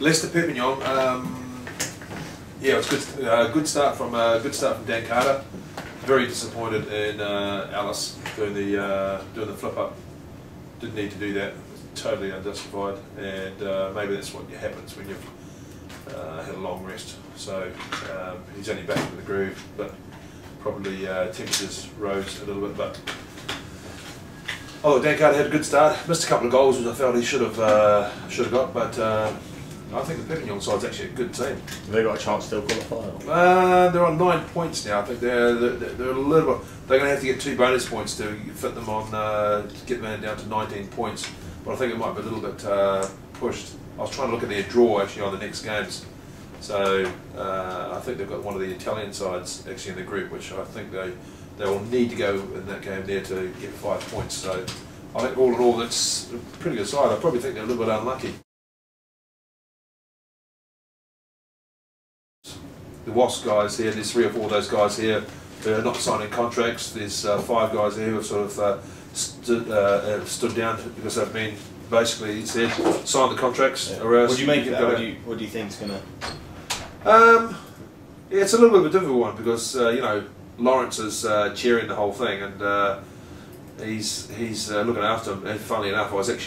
Leicester Perpignan. Yeah, it was good. Good start from Dan Carter. Very disappointed in Alice doing the flip up. Didn't need to do that. Totally unjustified, and maybe that's what happens when you've had a long rest. So he's only back into the groove, but probably temperatures rose a little bit. But Dan Carter had a good start. Missed a couple of goals which I felt he should have got, but I think the Perpignan side's actually a good team. Have they got a chance to still qualify? They're on 9 points now. I think they're a little bit. They're going to have to get 2 bonus points to fit them on to get them down to 19 points. But I think it might be a little bit pushed. I was trying to look at their draw actually on the next games. So I think they've got one of the Italian sides actually in the group, which I think they will need to go in that game there to get 5 points. So I think all in all that's a pretty good side. I probably think they're a little bit unlucky. The Wasp guys here, there's 3 or 4 of those guys here who are not signing contracts. There's 5 guys here who have sort of stood down because they've been basically said sign the contracts. Yeah. Or else what do you make of that? What do you think's gonna? Yeah, it's a little bit of a difficult one because Lawrence is chairing the whole thing and he's looking after him. And funnily enough, I was with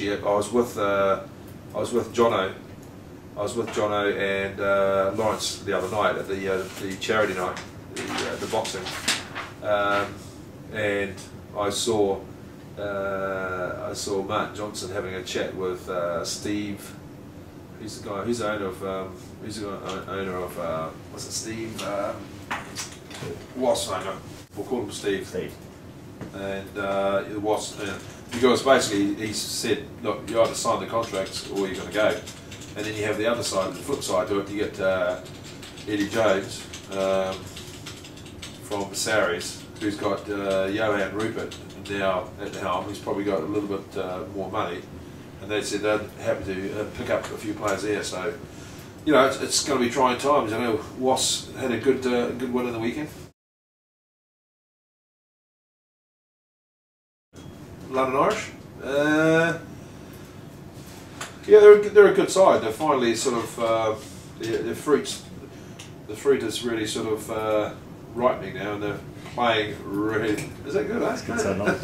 Jono. I was with Jono and Lawrence the other night at the charity night, the boxing, and I saw Martin Johnson having a chat with Steve. Who's the guy? Who's the owner of? What's it? Steve. Wasp owner. We'll call him Steve. Steve. And the Wasp. Because basically he said, look, you either sign the contracts or you're going to go. And then you have the other side, the flip side to it. You get Eddie Jones from Saris, who's got Johan Rupert now at the helm. He's probably got a little bit more money, and they said they're happy to pick up a few players there. So, it's going to be trying times. I know Wasp had a good win in the weekend. London Irish. Yeah, they're a good side. They're finally sort of the fruit is really sort of ripening now, and they're playing really. Is that good? That's good. So nice,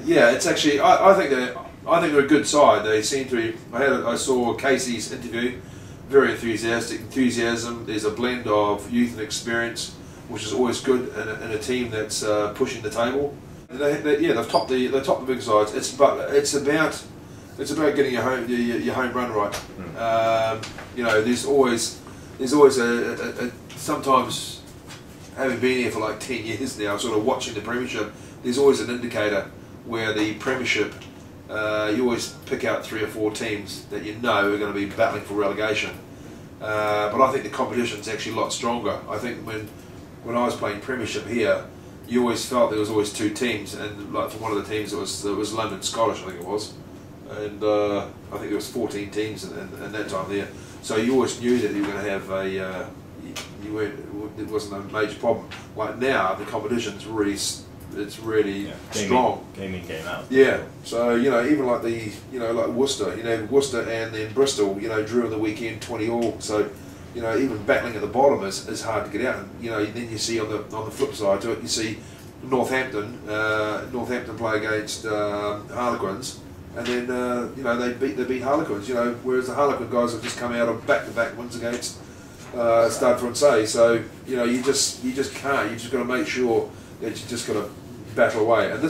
yeah, it's actually. I think they're a good side. They seem to be. I saw Casey's interview. Very enthusiasm. There's a blend of youth and experience, which is always good in a team that's pushing the table. They've topped the big sides. It's about getting your home run right. There's always sometimes, having been here for like 10 years now, sort of watching the Premiership, there's always an indicator where the Premiership, you always pick out 3 or 4 teams that you know are going to be battling for relegation. But I think the competition's actually a lot stronger. I think when I was playing Premiership here, you always felt there was always 2 teams, and like for one of the teams it was London Scottish, I think it was. And I think there was 14 teams in that time there, so you always knew that you were going to have it wasn't a major problem. Like now, the competition's really strong. Game in, game out. Yeah. So even like like Worcester, Worcester and then Bristol, drew on the weekend 20 all. So even battling at the bottom is hard to get out. And then you see on the flip side to it, you see Northampton play against Harlequins. And then they beat Harlequins, whereas the Harlequin guys have just come out of back-to-back wins against Stade Francais. So you just can't. You just got to make sure that you just got to battle away. And this